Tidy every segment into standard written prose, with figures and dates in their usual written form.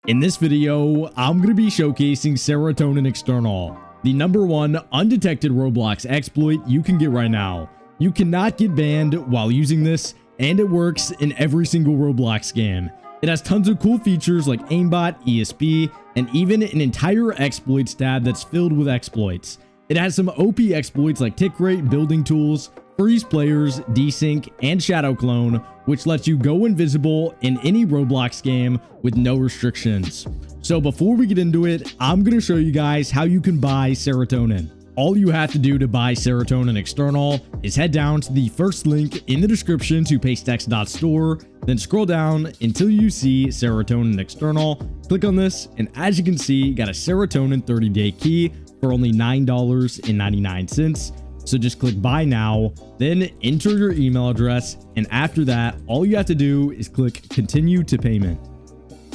In this video, I'm going to be showcasing Serotonin External, the #1 undetected Roblox exploit you can get right now. You cannot get banned while using this, and it works in every single Roblox game. It has tons of cool features like Aimbot, ESP, and even an entire exploits tab that's filled with exploits. It has some OP exploits like tick rate, building tools, freeze players, desync, and shadow clone, which lets you go invisible in any Roblox game with no restrictions. So before we get into it, I'm going to show you guys how you can buy Serotonin. All you have to do to buy Serotonin External is head down to the first link in the description to pastex.store, then scroll down until you see Serotonin External. Click on this, and as you can see, you got a Serotonin 30-day key for only $9.99. So just click buy now, then enter your email address, and after that, all you have to do is click continue to payment.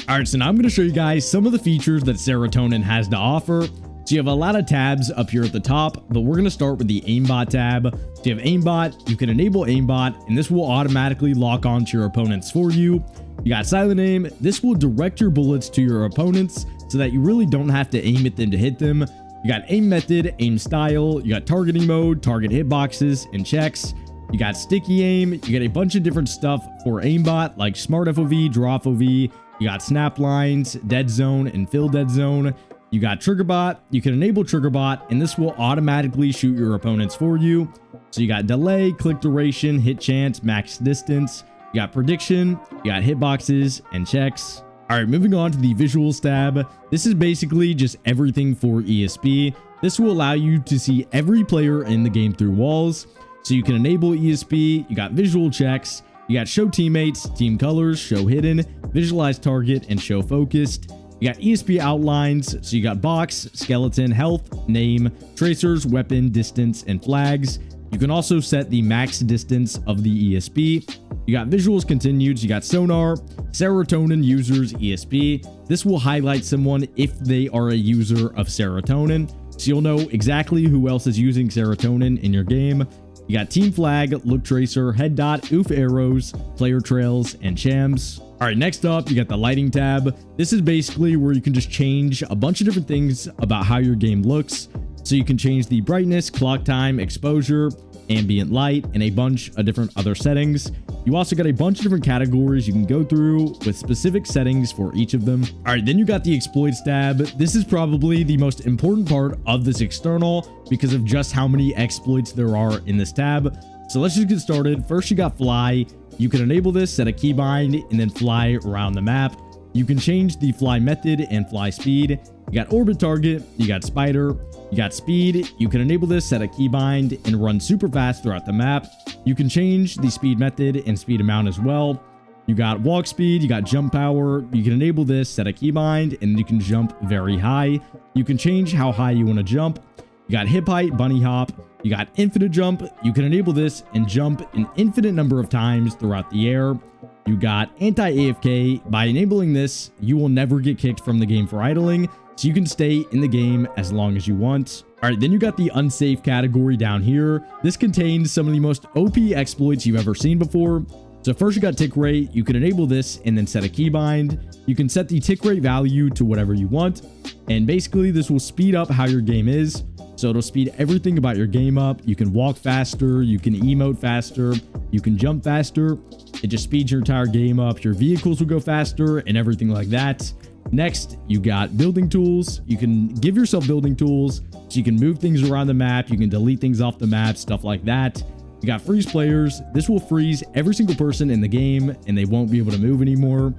Alright, so now I'm going to show you guys some of the features that Serotonin has to offer. So you have a lot of tabs up here at the top, but we're going to start with the Aimbot tab. So you have Aimbot, you can enable Aimbot, and this will automatically lock onto your opponents for you. You got Silent Aim, this will direct your bullets to your opponents so that you really don't have to aim at them to hit them. You got aim method, aim style, you got targeting mode, target hitboxes and checks. You got sticky aim, you got a bunch of different stuff for aimbot like smart FOV, draw FOV. You got snap lines, dead zone, and fill dead zone. You got trigger bot, you can enable trigger bot, and this will automatically shoot your opponents for you. So you got delay, click duration, hit chance, max distance. You got prediction, you got hitboxes and checks. All right, moving on to the visuals tab. This is basically just everything for ESP. This will allow you to see every player in the game through walls. So you can enable ESP, you got visual checks, you got show teammates, team colors, show hidden, visualize target, and show focused. You got ESP outlines, so you got box, skeleton, health, name, tracers, weapon, distance, and flags. You can also set the max distance of the ESP. You got visuals continued, you got sonar, Serotonin users ESP. This will highlight someone if they are a user of Serotonin, so you'll know exactly who else is using Serotonin in your game. You got team flag, look tracer, head dot, oof arrows, player trails, and chams. All right, next up, you got the lighting tab. This is basically where you can just change a bunch of different things about how your game looks. So you can change the brightness, clock time, exposure, ambient light, and a bunch of different other settings. You also got a bunch of different categories you can go through with specific settings for each of them. All right, then you got the exploits tab. This is probably the most important part of this external because of just how many exploits there are in this tab. So let's just get started. First, you got fly. You can enable this, set a keybind, and then fly around the map. You can change the fly method and fly speed. You got orbit target, you got spider, you got speed. You can enable this, set a keybind, and run super fast throughout the map. You can change the speed method and speed amount as well. You got walk speed, you got jump power. You can enable this, set a keybind, and you can jump very high. You can change how high you want to jump. You got hip height, bunny hop. You got infinite jump. You can enable this and jump an infinite number of times throughout the air. You got anti-AFK. By enabling this, you will never get kicked from the game for idling, so you can stay in the game as long as you want. All right, then you got the unsafe category down here. This contains some of the most OP exploits you've ever seen before. So first you got tick rate. You can enable this and then set a keybind. You can set the tick rate value to whatever you want. And basically this will speed up how your game is. So it'll speed everything about your game up. You can walk faster, you can emote faster, you can jump faster. It just speeds your entire game up. Your vehicles will go faster and everything like that. Next, you got building tools. You can give yourself building tools so you can move things around the map. You can delete things off the map, stuff like that. You got freeze players. This will freeze every single person in the game and they won't be able to move anymore.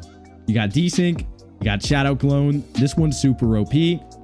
You got desync. You got shadow clone. This one's super OP.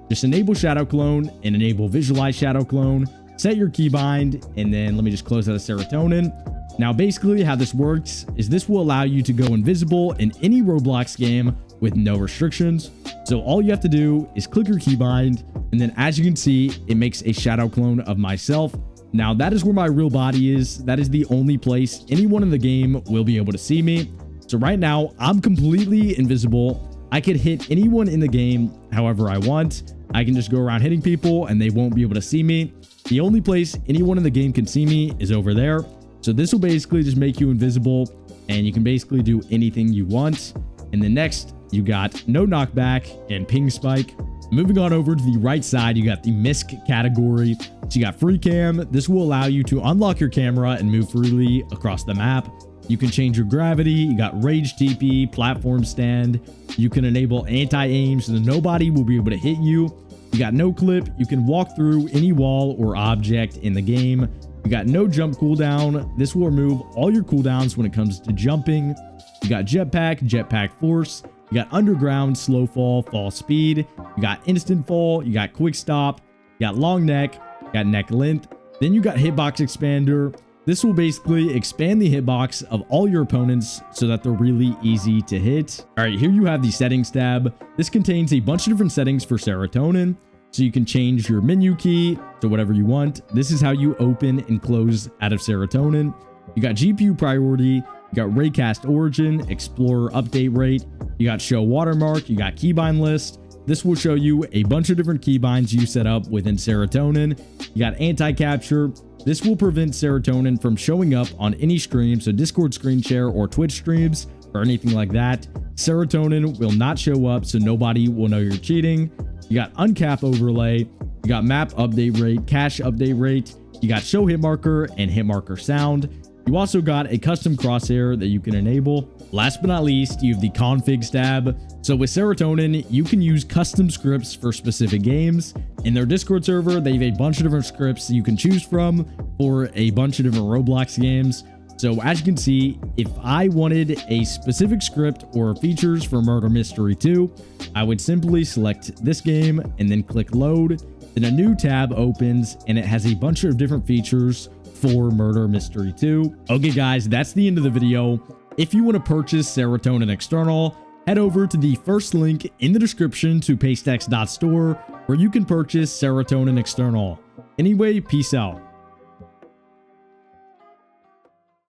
Just enable shadow clone and enable visualize shadow clone. Set your keybind, and then let me just close out of Serotonin. Now, basically how this works is this will allow you to go invisible in any Roblox game with no restrictions. So all you have to do is click your keybind, and then as you can see, it makes a shadow clone of myself. Now that is where my real body is. That is the only place anyone in the game will be able to see me. So right now I'm completely invisible. I could hit anyone in the game however I want. I can just go around hitting people and they won't be able to see me. The only place anyone in the game can see me is over there. So this will basically just make you invisible and you can basically do anything you want. And then next, you got no knockback and ping spike. Moving on over to the right side, you got the misc category. So you got free cam. This will allow you to unlock your camera and move freely across the map. You can change your gravity. You got rage TP, platform stand. You can enable anti-aim so that nobody will be able to hit you. You got no clip. You can walk through any wall or object in the game. You got no jump cooldown. This will remove all your cooldowns when it comes to jumping. You got jetpack force. You got underground, slow fall, fall speed. You got instant fall. You got quick stop. You got long neck. You got neck length. Then you got hitbox expander. This will basically expand the hitbox of all your opponents so that they're really easy to hit. All right, here you have the settings tab. This contains a bunch of different settings for Serotonin. So you can change your menu key to whatever you want. This is how you open and close out of Serotonin. You got GPU priority. You got raycast origin, explorer update rate. You got show watermark. You got keybind list. This will show you a bunch of different keybinds you set up within Serotonin. You got anti-capture. This will prevent Serotonin from showing up on any stream, so Discord screen share or Twitch streams or anything like that. Serotonin will not show up, so nobody will know you're cheating. You got uncap overlay. You got map update rate, cache update rate. You got show hit marker and hit marker sound. You also got a custom crosshair that you can enable. Last but not least, you have the configs tab. So with Serotonin, you can use custom scripts for specific games. In their Discord server, they have a bunch of different scripts that you can choose from for a bunch of different Roblox games. So as you can see, if I wanted a specific script or features for Murder Mystery 2, I would simply select this game and then click load. Then a new tab opens and it has a bunch of different features for Murder Mystery 2. Okay guys, that's the end of the video. If you want to purchase Serotonin External, head over to the first link in the description to pastex.store where you can purchase Serotonin External. Anyway, peace out.